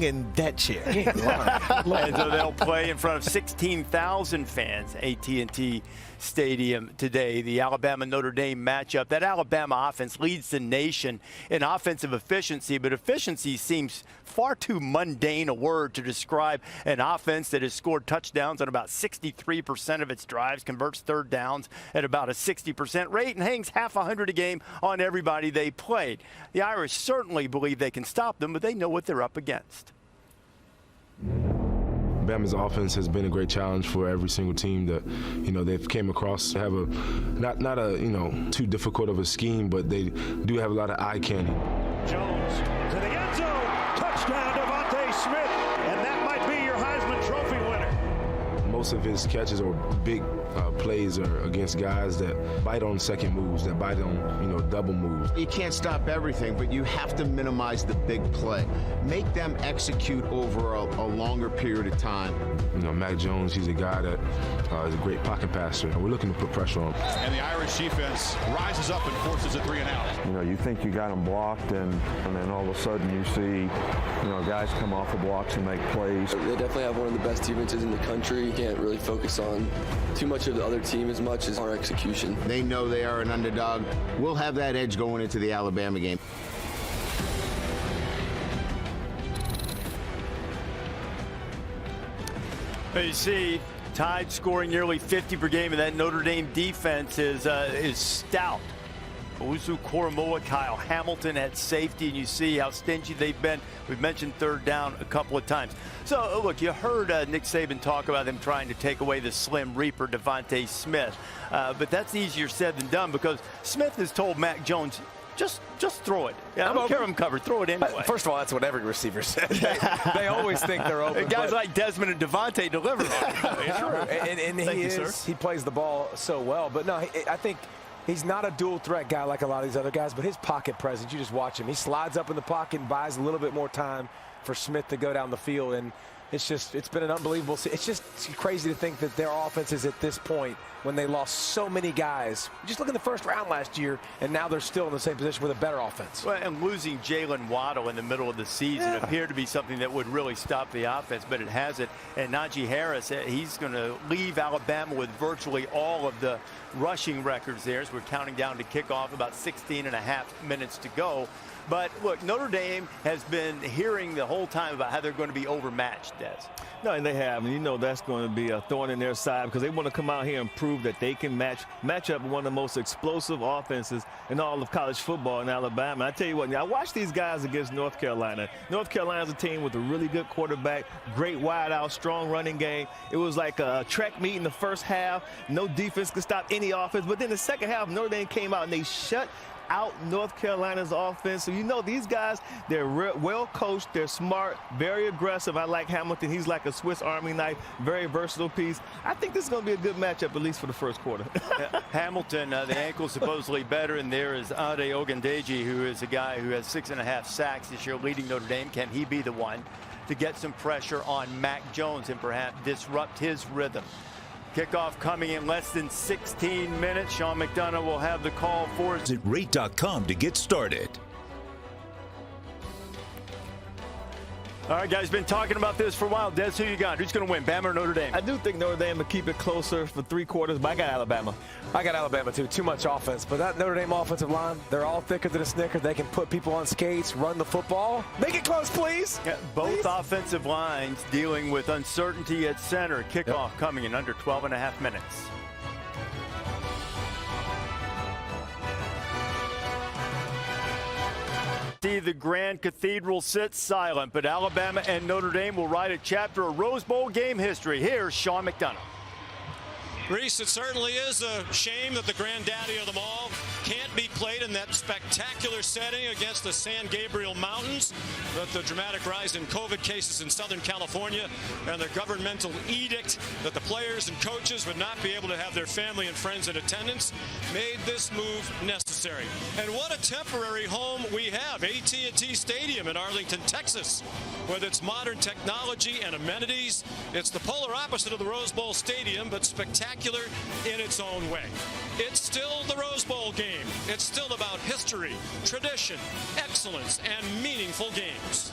in that chair. And so they'll play in front of 16,000 fans, AT&T Stadium today. The Alabama-Notre Dame matchup. That Alabama offense leads the nation in offensive efficiency, but efficiency seems far too mundane a word to describe an offense that has scored touchdowns on about 63% of its drives, converts third downs at about a 60% rate, and hangs half 100 a game on everybody they played. The Irish certainly believe they can stop them, but they know what they're up against. Bama's offense has been a great challenge for every single team that, they've came across. They have a not a, too difficult of a scheme, but they do have a lot of eye candy. Jones to the end zone. Touchdown, Devontae Smith. And that might be your Heisman Trophy winner. Most of his catches or big plays are against guys that bite on second moves, that bite on, double moves. You can't stop everything, but you have to minimize the big play. Make them execute over a longer period of time. Mac Jones, he's a guy that is a great pocket passer. We're looking to put pressure on him. And the Irish defense rises up and forces a 3 and out. You think you got them blocked, and then all of a sudden you see, guys come off the blocks and make plays. They definitely have one of the best defenses in the country. You can't really focus on too much of the other team as much as our execution. They know they are an underdog. We'll have that edge going into the Alabama game. You see, Tide scoring nearly 50 per game, and that Notre Dame defense is stout. Uzu Koromoa, Kyle Hamilton at safety, and you see how stingy they've been. We've mentioned third down a couple of times. So, look, you heard Nick Saban talk about them trying to take away the Slim Reaper, Devontae Smith. But that's easier said than done, because Smith has told Mac Jones, just throw it. I don't care if I'm covered. Throw it anyway. First of all, that's what every receiver said. They always think they're open. And guys like Desmond and Devontae deliver. And he plays the ball so well. But no, I think he's not a dual threat guy like a lot of these other guys, but his pocket presence, you just watch him. He slides up in the pocket and buys a little bit more time for Smith to go down the field. And it's been an unbelievable. It's just crazy to think that their offense is at this point when they lost so many guys. Just look at the first round last year, and now they're still in the same position with a better offense. Well, and losing Jalen Waddle in the middle of the season appeared to be something that would really stop the offense, but it hasn't. And Najee Harris, he's going to leave Alabama with virtually all of the rushing records there as we're counting down to kickoff, about 16 and a half minutes to go. But look, Notre Dame has been hearing the whole time about how they're going to be overmatched, Des. No, and they have, and that's going to be a thorn in their side, because they want to come out here and prove that they can match up with one of the most explosive offenses in all of college football in Alabama. I tell you what, I watched these guys against North Carolina. North Carolina's a team with a really good quarterback, great wide out, strong running game. It was like a track meet in the first half. No defense could stop any offense. But then the second half, Notre Dame came out and they shut out North Carolina's offense. So these guys, they're well coached, they're smart, very aggressive. I like Hamilton. He's like a Swiss Army knife, very versatile piece. I think this is going to be a good matchup, at least for the first quarter. Hamilton, the ankle supposedly better, and there is Ade Ogundeji, who is a guy who has 6.5 sacks this year, leading Notre Dame. Can he be the one to get some pressure on Mac Jones and perhaps disrupt his rhythm? Kickoff coming in less than 16 minutes. Sean McDonough will have the call for us. Visit rate.com to get started. All right, guys, been talking about this for a while. Des, who you got? Who's going to win, Bama or Notre Dame? I do think Notre Dame will keep it closer for 3 quarters, but I got Alabama. I got Alabama, too. Too much offense. But that Notre Dame offensive line, they're all thicker than a Snicker. They can put people on skates, run the football. Make it close, please. Yeah, both offensive lines dealing with uncertainty at center. Kickoff coming in under 12.5 minutes. See the Grand Cathedral sit silent, but Alabama and Notre Dame will write a chapter of Rose Bowl game history. Here's Sean McDonough. Reese, it certainly is a shame that the granddaddy of them all can't be played in that spectacular setting against the San Gabriel Mountains. But the dramatic rise in COVID cases in Southern California and the governmental edict that the players and coaches would not be able to have their family and friends in attendance made this move necessary. And what a temporary home we have, AT&T Stadium in Arlington, Texas. With its modern technology and amenities, it's the polar opposite of the Rose Bowl Stadium, but spectacular in its own way. It's still the Rose Bowl game. It's still about history, tradition, excellence, and meaningful games.